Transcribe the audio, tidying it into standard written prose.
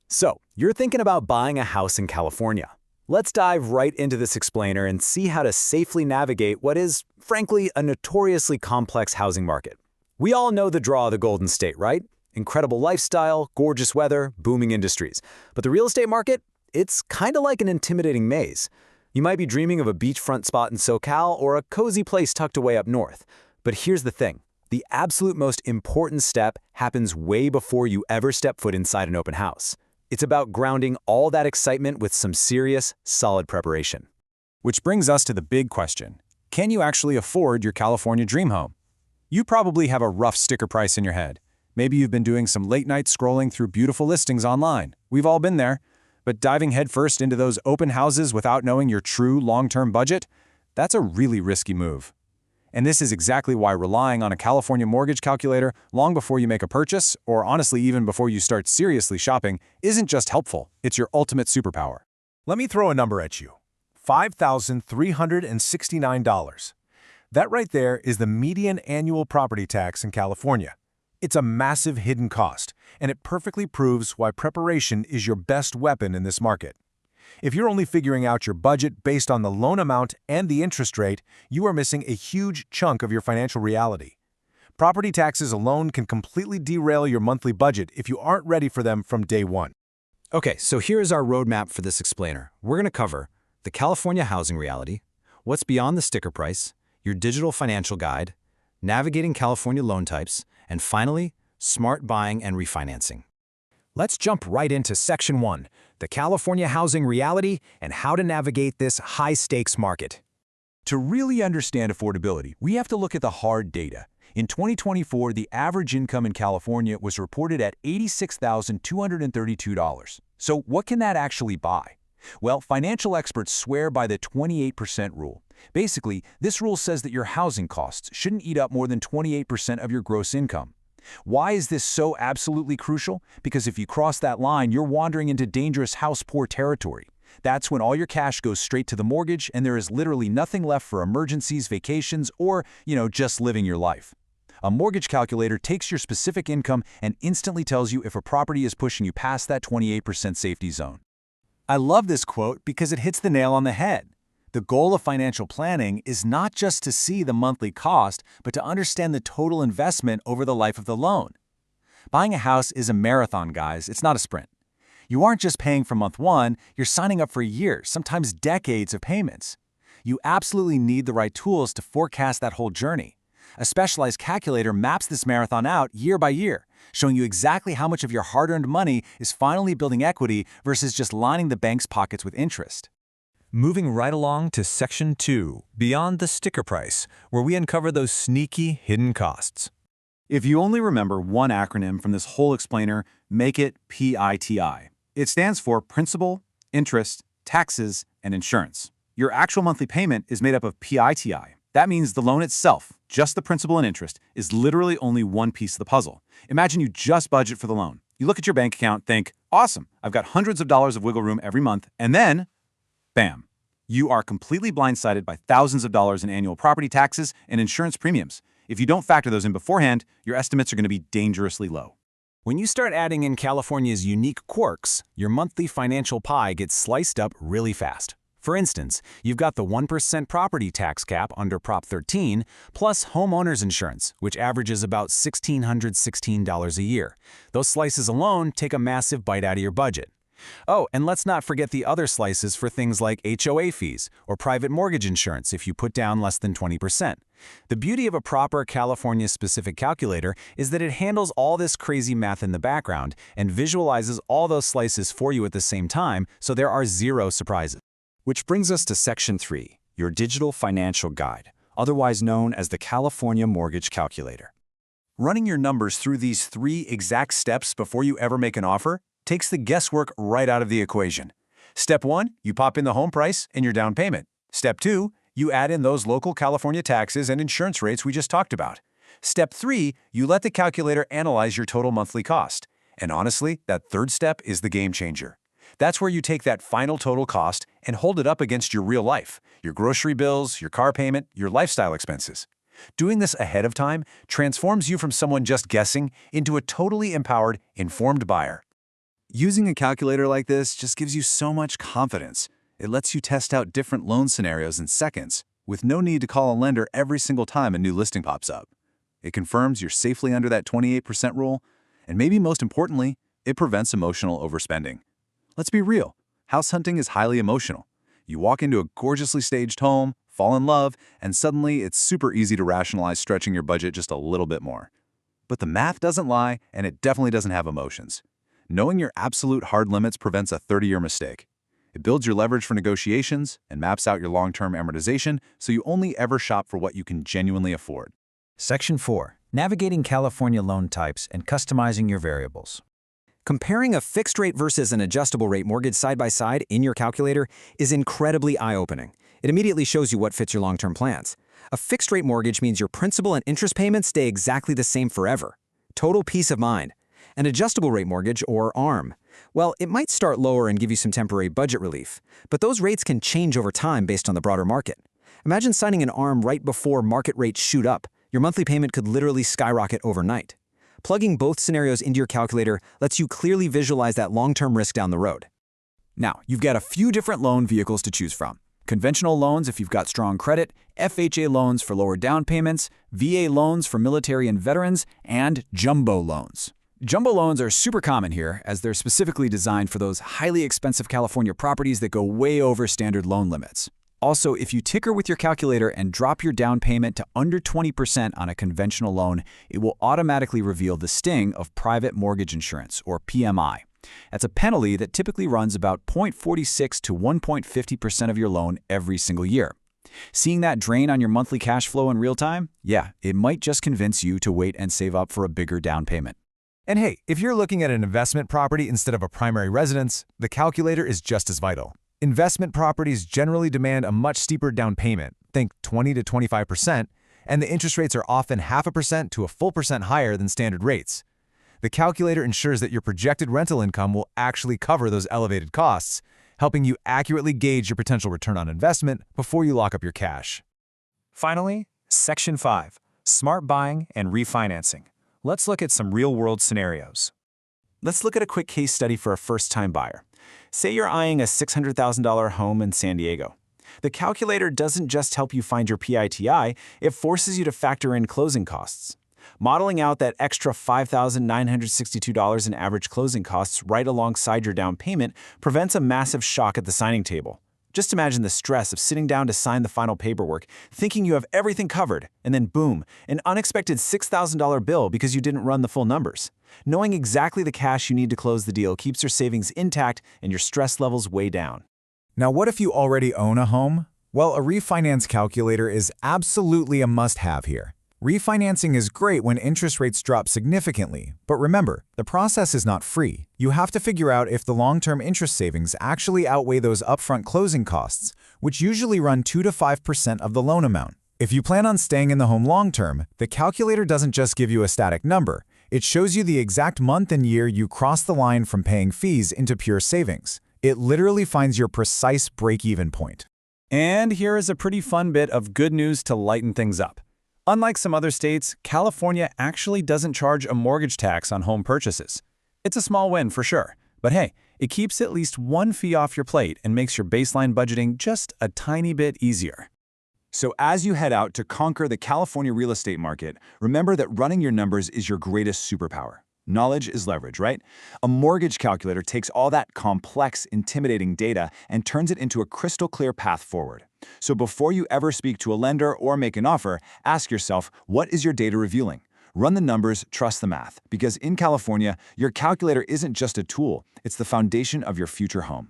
So, you're thinking about buying a house in California. Let's dive right into this explainer and see how to safely navigate what is, frankly, a notoriously complex housing market. We all know the draw of the Golden State, right? Incredible lifestyle, gorgeous weather, booming industries. But the real estate market? It's kind of like an intimidating maze. You might be dreaming of a beachfront spot in SoCal or a cozy place tucked away up north. But here's the thing. The absolute most important step happens way before you ever step foot inside an open house. It's about grounding all that excitement with some serious, solid preparation. Which brings us to the big question. Can you actually afford your California dream home? You probably have a rough sticker price in your head. Maybe you've been doing some late night scrolling through beautiful listings online. We've all been there. But diving headfirst into those open houses without knowing your true long-term budget, that's a really risky move. And this is exactly why relying on a California mortgage calculator long before you make a purchase, or honestly even before you start seriously shopping, isn't just helpful, it's your ultimate superpower. Let me throw a number at you. $5,369. That right there is the median annual property tax in California. It's a massive hidden cost, and it perfectly proves why preparation is your best weapon in this market. If you're only figuring out your budget based on the loan amount and the interest rate, you are missing a huge chunk of your financial reality. Property taxes alone can completely derail your monthly budget if you aren't ready for them from day one. Okay, so here's our roadmap for this explainer. We're going to cover the California housing reality, what's beyond the sticker price, your digital financial guide, navigating California loan types, and finally, smart buying and refinancing. Let's jump right into Section 1, the California housing reality and how to navigate this high-stakes market. To really understand affordability, we have to look at the hard data. In 2024, the average income in California was reported at $86,232. So what can that actually buy? Well, financial experts swear by the 28% rule. Basically, this rule says that your housing costs shouldn't eat up more than 28% of your gross income. Why is this so absolutely crucial? Because if you cross that line, you're wandering into dangerous house-poor territory. That's when all your cash goes straight to the mortgage and there is literally nothing left for emergencies, vacations, or, just living your life. A mortgage calculator takes your specific income and instantly tells you if a property is pushing you past that 28% safety zone. I love this quote because it hits the nail on the head. The goal of financial planning is not just to see the monthly cost, but to understand the total investment over the life of the loan. Buying a house is a marathon, guys. It's not a sprint. You aren't just paying for month one, you're signing up for years, sometimes decades of payments. You absolutely need the right tools to forecast that whole journey. A specialized calculator maps this marathon out year by year, showing you exactly how much of your hard-earned money is finally building equity versus just lining the bank's pockets with interest. Moving right along to Section 2, Beyond the Sticker Price, where we uncover those sneaky hidden costs. If you only remember one acronym from this whole explainer, make it PITI. It stands for Principal, Interest, Taxes, and Insurance. Your actual monthly payment is made up of PITI. That means the loan itself, just the principal and interest, is literally only one piece of the puzzle. Imagine you just budget for the loan. You look at your bank account, think, awesome, I've got hundreds of dollars of wiggle room every month, and then bam! You are completely blindsided by thousands of dollars in annual property taxes and insurance premiums. If you don't factor those in beforehand, your estimates are going to be dangerously low. When you start adding in California's unique quirks, your monthly financial pie gets sliced up really fast. For instance, you've got the 1% property tax cap under Prop 13, plus homeowners insurance, which averages about $1,616 a year. Those slices alone take a massive bite out of your budget. Oh, and let's not forget the other slices for things like HOA fees or private mortgage insurance if you put down less than 20%. The beauty of a proper California-specific calculator is that it handles all this crazy math in the background and visualizes all those slices for you at the same time, so there are zero surprises. Which brings us to Section 3, your digital financial guide, otherwise known as the California Mortgage Calculator. Running your numbers through these 3 exact steps before you ever make an offer takes the guesswork right out of the equation. Step 1, you pop in the home price and your down payment. Step 2, you add in those local California taxes and insurance rates we just talked about. Step 3, you let the calculator analyze your total monthly cost. And honestly, that third step is the game changer. That's where you take that final total cost and hold it up against your real life, your grocery bills, your car payment, your lifestyle expenses. Doing this ahead of time transforms you from someone just guessing into a totally empowered, informed buyer. Using a calculator like this just gives you so much confidence. It lets you test out different loan scenarios in seconds, with no need to call a lender every single time a new listing pops up. It confirms you're safely under that 28% rule, and maybe most importantly, it prevents emotional overspending. Let's be real, house hunting is highly emotional. You walk into a gorgeously staged home, fall in love, and suddenly it's super easy to rationalize stretching your budget just a little bit more. But the math doesn't lie, and it definitely doesn't have emotions. Knowing your absolute hard limits prevents a 30-year mistake. It builds your leverage for negotiations and maps out your long-term amortization so you only ever shop for what you can genuinely afford. Section 4. Navigating California loan types and customizing your variables. Comparing a fixed rate versus an adjustable rate mortgage side by side in your calculator is incredibly eye-opening. It immediately shows you what fits your long-term plans. A fixed rate mortgage means your principal and interest payments stay exactly the same forever. Total peace of mind. An adjustable rate mortgage, or ARM, well, it might start lower and give you some temporary budget relief, but those rates can change over time based on the broader market. Imagine signing an ARM right before market rates shoot up. Your monthly payment could literally skyrocket overnight. Plugging both scenarios into your calculator lets you clearly visualize that long-term risk down the road. Now, you've got a few different loan vehicles to choose from. Conventional loans if you've got strong credit, FHA loans for lower down payments, VA loans for military and veterans, and jumbo loans. Jumbo loans are super common here as they're specifically designed for those highly expensive California properties that go way over standard loan limits. Also, if you tinker with your calculator and drop your down payment to under 20% on a conventional loan, it will automatically reveal the sting of private mortgage insurance, or PMI. That's a penalty that typically runs about 0.46 to 1.50% of your loan every single year. Seeing that drain on your monthly cash flow in real time? Yeah, it might just convince you to wait and save up for a bigger down payment. And hey, if you're looking at an investment property instead of a primary residence, the calculator is just as vital. Investment properties generally demand a much steeper down payment, think 20 to 25%, and the interest rates are often 0.5% to a full percent higher than standard rates. The calculator ensures that your projected rental income will actually cover those elevated costs, helping you accurately gauge your potential return on investment before you lock up your cash. Finally, Section 5, Smart Buying and Refinancing. Let's look at some real-world scenarios. Let's look at a quick case study for a first-time buyer. Say you're eyeing a $600,000 home in San Diego. The calculator doesn't just help you find your PITI, it forces you to factor in closing costs. Modeling out that extra $5,962 in average closing costs right alongside your down payment prevents a massive shock at the signing table. Just imagine the stress of sitting down to sign the final paperwork, thinking you have everything covered, and then boom, an unexpected $6,000 bill because you didn't run the full numbers. Knowing exactly the cash you need to close the deal keeps your savings intact and your stress levels way down. Now, what if you already own a home? Well, a refinance calculator is absolutely a must-have here. Refinancing is great when interest rates drop significantly, but remember, the process is not free. You have to figure out if the long-term interest savings actually outweigh those upfront closing costs, which usually run 2 to 5% of the loan amount. If you plan on staying in the home long-term, the calculator doesn't just give you a static number. It shows you the exact month and year you cross the line from paying fees into pure savings. It literally finds your precise break-even point. And here is a pretty fun bit of good news to lighten things up. Unlike some other states, California actually doesn't charge a mortgage tax on home purchases. It's a small win for sure, but hey, it keeps at least one fee off your plate and makes your baseline budgeting just a tiny bit easier. So as you head out to conquer the California real estate market, remember that running your numbers is your greatest superpower. Knowledge is leverage, right? A mortgage calculator takes all that complex, intimidating data and turns it into a crystal clear path forward. So before you ever speak to a lender or make an offer, ask yourself, what is your data revealing? Run the numbers, trust the math, because in California, your calculator isn't just a tool, it's the foundation of your future home.